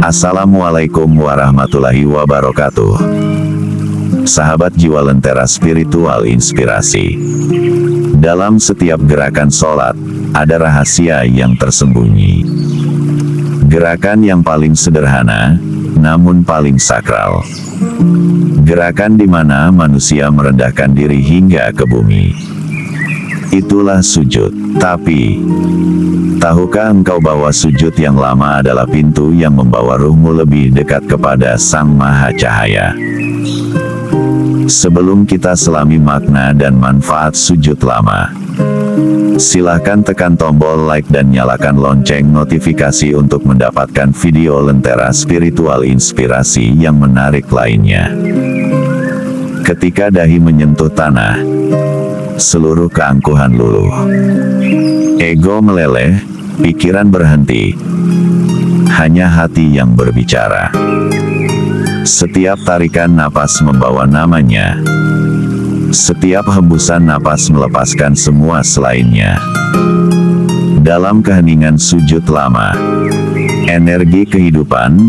Assalamualaikum warahmatullahi wabarakatuh. Sahabat jiwa lentera spiritual inspirasi. Dalam setiap gerakan sholat, ada rahasia yang tersembunyi. Gerakan yang paling sederhana, namun paling sakral. Gerakan di mana manusia merendahkan diri hingga ke bumi. Itulah sujud. Tapi, tahukah engkau bahwa sujud yang lama adalah pintu yang membawa ruhmu lebih dekat kepada Sang Maha Cahaya? Sebelum kita selami makna dan manfaat sujud lama, silahkan tekan tombol like dan nyalakan lonceng notifikasi untuk mendapatkan video lentera spiritual inspirasi yang menarik lainnya. Ketika dahi menyentuh tanah, seluruh keangkuhan luluh. Ego meleleh, pikiran berhenti. Hanya hati yang berbicara. Setiap tarikan napas membawa namanya. Setiap hembusan napas melepaskan semua selainnya. Dalam keheningan sujud lama, energi kehidupan,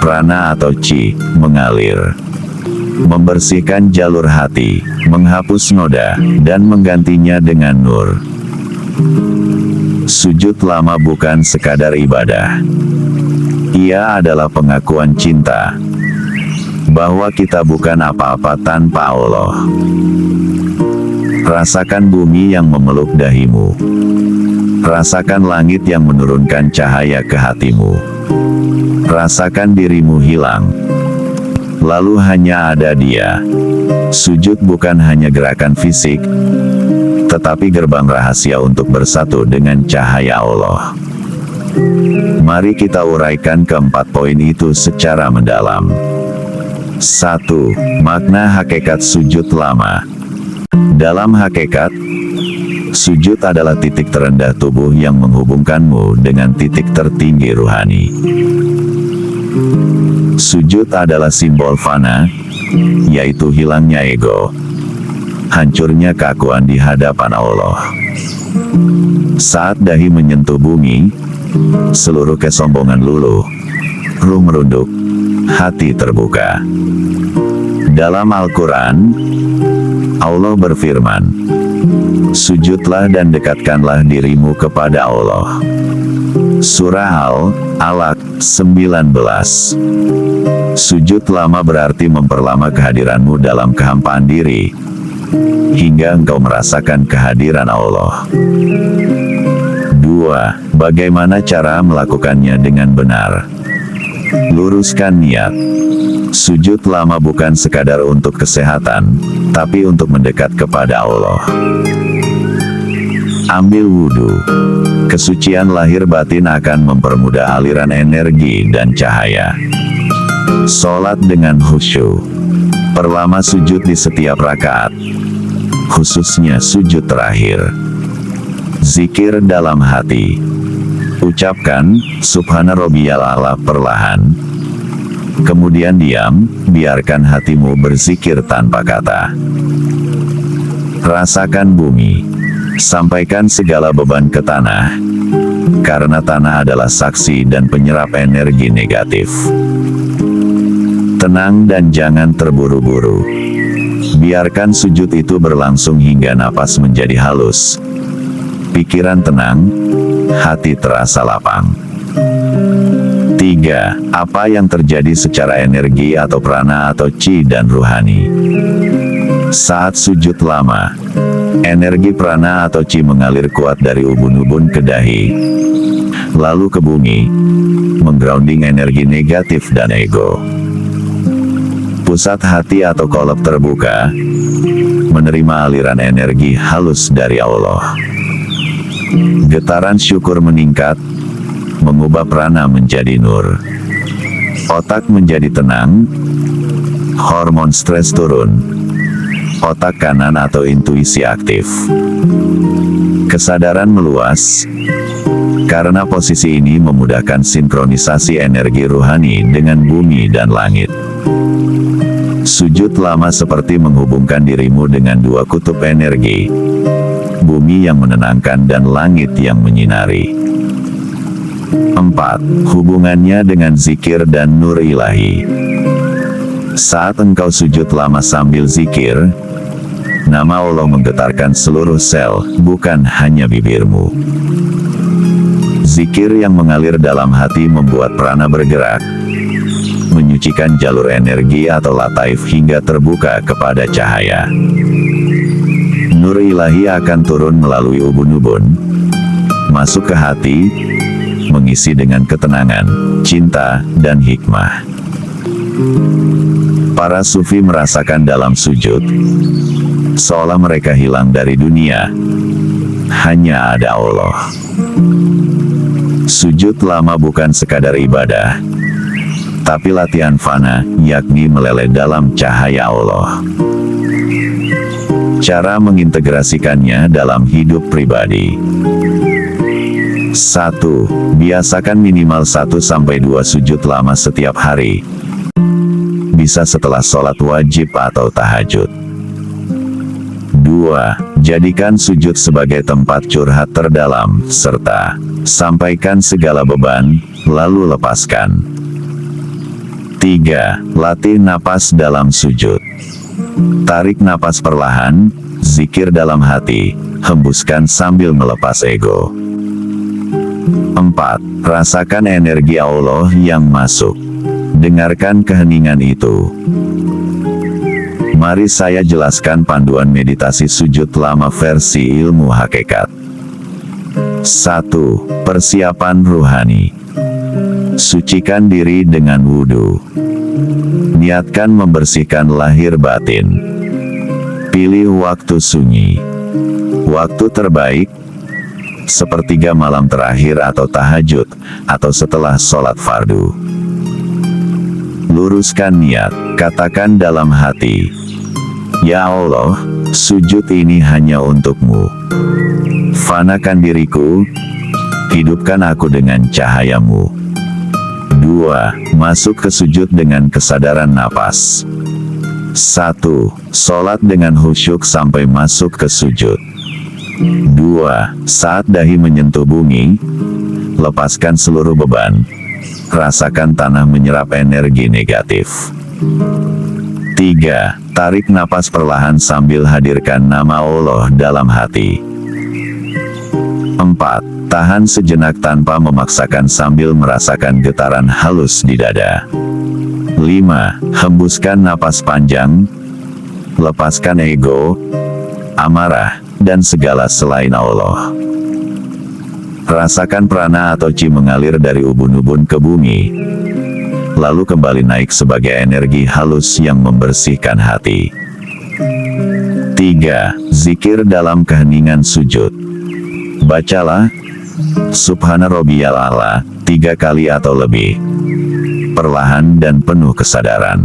prana atau chi, mengalir. Membersihkan jalur hati, menghapus noda, dan menggantinya dengan nur. Sujud lama bukan sekadar ibadah. Ia adalah pengakuan cinta, bahwa kita bukan apa-apa tanpa Allah. Rasakan bumi yang memeluk dahimu. Rasakan langit yang menurunkan cahaya ke hatimu. Rasakan dirimu hilang. Lalu hanya ada Dia. Sujud bukan hanya gerakan fisik, tetapi gerbang rahasia untuk bersatu dengan cahaya Allah. Mari kita uraikan keempat poin itu secara mendalam. 1. Makna hakikat sujud lama. Dalam hakikat, sujud adalah titik terendah tubuh yang menghubungkanmu dengan titik tertinggi ruhani. Sujud adalah simbol fana, yaitu hilangnya ego, hancurnya keakuan di hadapan Allah. Saat dahi menyentuh bumi, seluruh kesombongan luluh, ruh merunduk, hati terbuka. Dalam Al-Quran, Allah berfirman, sujudlah dan dekatkanlah dirimu kepada Allah. Surah Al-Alaq 19. Sujud lama berarti memperlama kehadiranmu dalam kehampaan diri, hingga engkau merasakan kehadiran Allah. 2. Bagaimana cara melakukannya dengan benar? Luruskan niat. Sujud lama bukan sekadar untuk kesehatan, tapi untuk mendekat kepada Allah. Ambil wudhu. Kesucian lahir batin akan mempermudah aliran energi dan cahaya. Sholat dengan khusyuk. Perlama sujud di setiap rakaat, khususnya sujud terakhir. Zikir dalam hati. Ucapkan, Subhana Rabbiyal A'la perlahan. Kemudian diam, biarkan hatimu berzikir tanpa kata. Rasakan bumi. Sampaikan segala beban ke tanah, karena tanah adalah saksi dan penyerap energi negatif. Tenang dan jangan terburu-buru. Biarkan sujud itu berlangsung hingga napas menjadi halus. Pikiran tenang, hati terasa lapang. 3. Apa yang terjadi secara energi atau prana atau chi dan ruhani? Saat sujud lama, energi prana atau chi mengalir kuat dari ubun-ubun ke dahi, lalu ke bumi, menggrounding energi negatif dan ego. Pusat hati atau kolab terbuka, menerima aliran energi halus dari Allah. Getaran syukur meningkat, mengubah prana menjadi nur. Otak menjadi tenang, hormon stres turun. Otak kanan atau intuisi aktif. Kesadaran meluas, karena posisi ini memudahkan sinkronisasi energi ruhani dengan bumi dan langit. Sujud lama seperti menghubungkan dirimu dengan dua kutub energi, bumi yang menenangkan dan langit yang menyinari. 4. Hubungannya dengan zikir dan nur ilahi. Saat engkau sujud lama sambil zikir, nama Allah menggetarkan seluruh sel, bukan hanya bibirmu. Zikir yang mengalir dalam hati membuat prana bergerak, menyucikan jalur energi atau lataif hingga terbuka kepada cahaya. Nur ilahi akan turun melalui ubun-ubun, masuk ke hati, mengisi dengan ketenangan, cinta, dan hikmah. Para sufi merasakan dalam sujud, seolah mereka hilang dari dunia, hanya ada Allah. Sujud lama bukan sekadar ibadah, tapi latihan fana, yakni meleleh dalam cahaya Allah. Cara mengintegrasikannya dalam hidup pribadi. 1. Biasakan minimal 1-2 sujud lama setiap hari. Bisa setelah sholat wajib atau tahajud. 2. Jadikan sujud sebagai tempat curhat terdalam, serta sampaikan segala beban, lalu lepaskan. 3. Latih napas dalam sujud. Tarik napas perlahan, zikir dalam hati, hembuskan sambil melepas ego. 4. Rasakan energi Allah yang masuk. Dengarkan keheningan itu. Mari saya jelaskan panduan meditasi sujud lama versi ilmu hakikat. 1. Persiapan ruhani. Sucikan diri dengan wudhu. Niatkan membersihkan lahir batin. Pilih waktu sunyi. Waktu terbaik, sepertiga malam terakhir atau tahajud, atau setelah sholat fardu. Luruskan niat, katakan dalam hati, "Ya Allah, sujud ini hanya untukmu. Fanakan diriku, hidupkan aku dengan cahayamu." 2. Masuk ke sujud dengan kesadaran napas. 1. Sholat dengan khusyuk sampai masuk ke sujud. 2. Saat dahi menyentuh bumi, lepaskan seluruh beban. Rasakan tanah menyerap energi negatif. 3. Tarik napas perlahan sambil hadirkan nama Allah dalam hati. 4. Tahan sejenak tanpa memaksakan sambil merasakan getaran halus di dada. 5. Hembuskan napas panjang. Lepaskan ego, amarah, dan segala selain Allah. Rasakan prana atau chi mengalir dari ubun-ubun ke bumi, lalu kembali naik sebagai energi halus yang membersihkan hati. 3. Zikir dalam keheningan sujud. Bacalah Subhana Rabbiyal A'la 3 kali atau lebih, perlahan dan penuh kesadaran.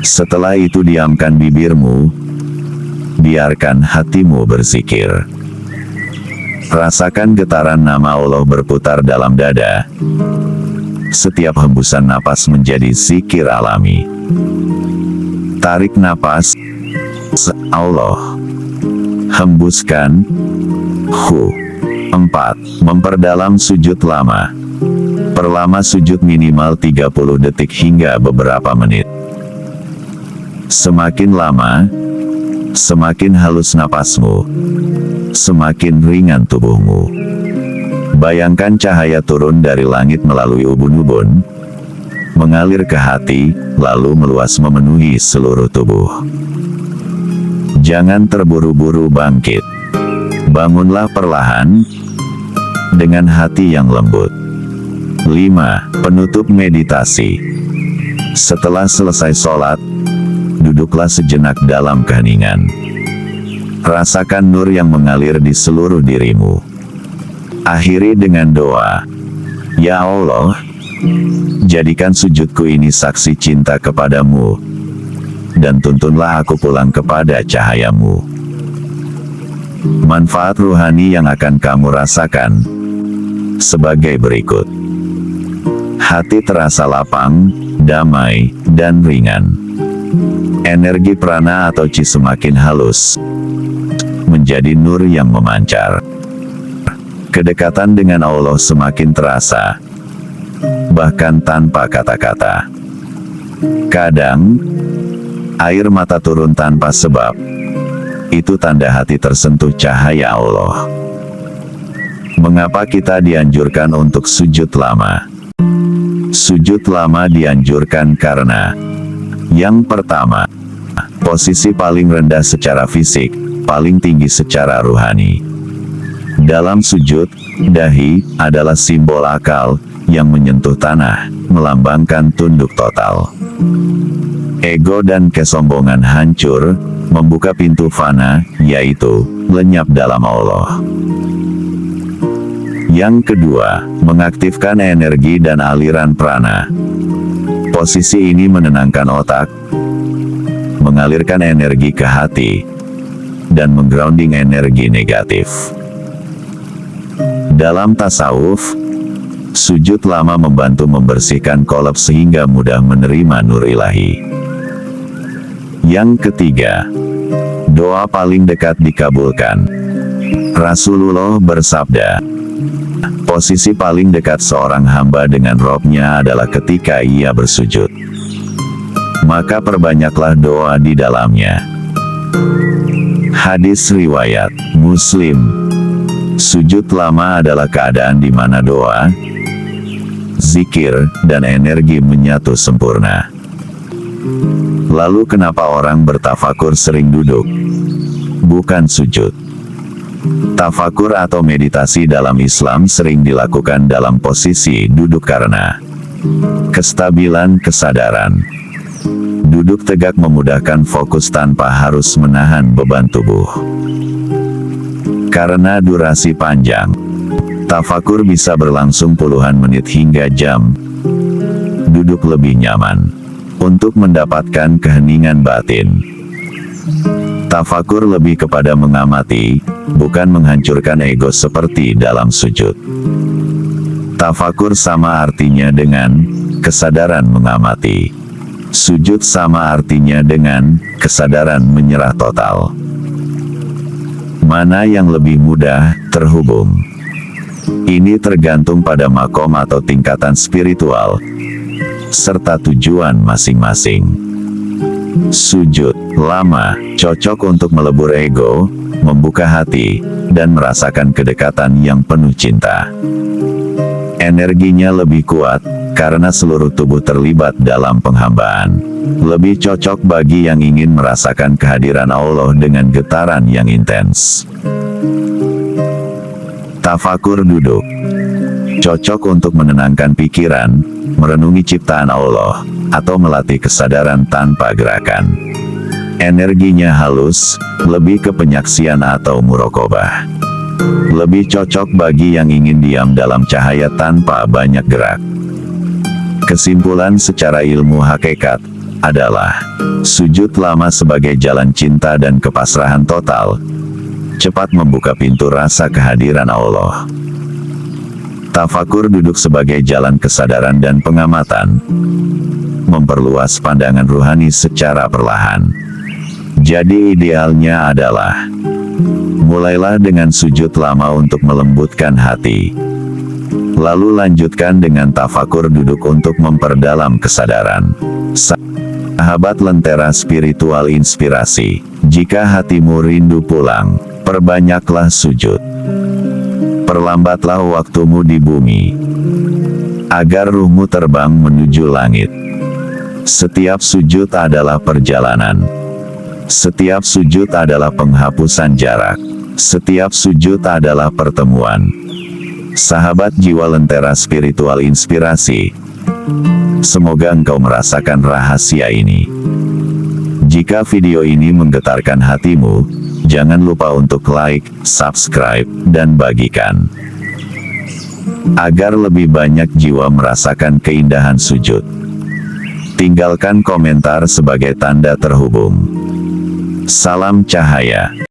Setelah itu diamkan bibirmu, biarkan hatimu berzikir. Rasakan getaran nama Allah berputar dalam dada. Setiap hembusan napas menjadi zikir alami. Tarik napas, Allah. Hembuskan, Hu. 4. Memperdalam sujud lama. Perlama sujud minimal 30 detik hingga beberapa menit. Semakin lama, semakin halus napasmu, semakin ringan tubuhmu. Bayangkan cahaya turun dari langit melalui ubun-ubun, mengalir ke hati, lalu meluas memenuhi seluruh tubuh. Jangan terburu-buru bangkit. Bangunlah perlahan, dengan hati yang lembut. 5. Penutup meditasi. Setelah selesai sholat, duduklah sejenak dalam keheningan. Rasakan nur yang mengalir di seluruh dirimu. Akhiri dengan doa. Ya Allah, jadikan sujudku ini saksi cinta kepadamu, dan tuntunlah aku pulang kepada cahayamu. Manfaat ruhani yang akan kamu rasakan sebagai berikut. Hati terasa lapang, damai, dan ringan. Energi prana atau chi semakin halus, menjadi nur yang memancar. Kedekatan dengan Allah semakin terasa, bahkan tanpa kata-kata. Kadang, air mata turun tanpa sebab. Itu tanda hati tersentuh cahaya Allah. Mengapa kita dianjurkan untuk sujud lama? Sujud lama dianjurkan karena yang pertama, posisi paling rendah secara fisik, paling tinggi secara ruhani. Dalam sujud, dahi adalah simbol akal yang menyentuh tanah, melambangkan tunduk total. Ego dan kesombongan hancur, membuka pintu fana, yaitu lenyap dalam Allah. Yang kedua, mengaktifkan energi dan aliran prana. Posisi ini menenangkan otak, mengalirkan energi ke hati, dan menggrounding energi negatif. Dalam tasawuf, sujud lama membantu membersihkan kolab sehingga mudah menerima nur ilahi. Yang ketiga, doa paling dekat dikabulkan. Rasulullah bersabda, posisi paling dekat seorang hamba dengan Robnya adalah ketika ia bersujud. Maka perbanyaklah doa di dalamnya. Hadis riwayat Muslim. Sujud lama adalah keadaan di mana doa, zikir, dan energi menyatu sempurna. Lalu kenapa orang bertafakur sering duduk, bukan sujud? Tafakur atau meditasi dalam Islam sering dilakukan dalam posisi duduk karena kestabilan kesadaran. Duduk tegak memudahkan fokus tanpa harus menahan beban tubuh. Karena durasi panjang, tafakur bisa berlangsung puluhan menit hingga jam. Duduk lebih nyaman untuk mendapatkan keheningan batin. Tafakur lebih kepada mengamati, bukan menghancurkan ego seperti dalam sujud. Tafakur sama artinya dengan kesadaran mengamati. Sujud sama artinya dengan kesadaran menyerah total. Mana yang lebih mudah terhubung? Ini tergantung pada makom atau tingkatan spiritual, serta tujuan masing-masing. Sujud lama cocok untuk melebur ego, membuka hati, dan merasakan kedekatan yang penuh cinta. Energinya lebih kuat, karena seluruh tubuh terlibat dalam penghambaan. Lebih cocok bagi yang ingin merasakan kehadiran Allah dengan getaran yang intens. Tafakur duduk cocok untuk menenangkan pikiran, merenungi ciptaan Allah, atau melatih kesadaran tanpa gerakan. Energinya halus, lebih ke penyaksian atau murokobah. Lebih cocok bagi yang ingin diam dalam cahaya tanpa banyak gerak. Kesimpulan secara ilmu hakikat adalah sujud lama sebagai jalan cinta dan kepasrahan total, cepat membuka pintu rasa kehadiran Allah. Tafakur duduk sebagai jalan kesadaran dan pengamatan, memperluas pandangan ruhani secara perlahan. Jadi idealnya adalah mulailah dengan sujud lama untuk melembutkan hati. Lalu lanjutkan dengan tafakur duduk untuk memperdalam kesadaran. Sahabat Lentera Spiritual Inspirasi, jika hatimu rindu pulang, perbanyaklah sujud. Perlambatlah waktumu di bumi, agar ruhmu terbang menuju langit. Setiap sujud adalah perjalanan. Setiap sujud adalah penghapusan jarak. Setiap sujud adalah pertemuan. Sahabat jiwa Lentera Spiritual Inspirasi, semoga engkau merasakan rahasia ini. Jika video ini menggetarkan hatimu, jangan lupa untuk like, subscribe, dan bagikan. Agar lebih banyak jiwa merasakan keindahan sujud. Tinggalkan komentar sebagai tanda terhubung. Salam cahaya.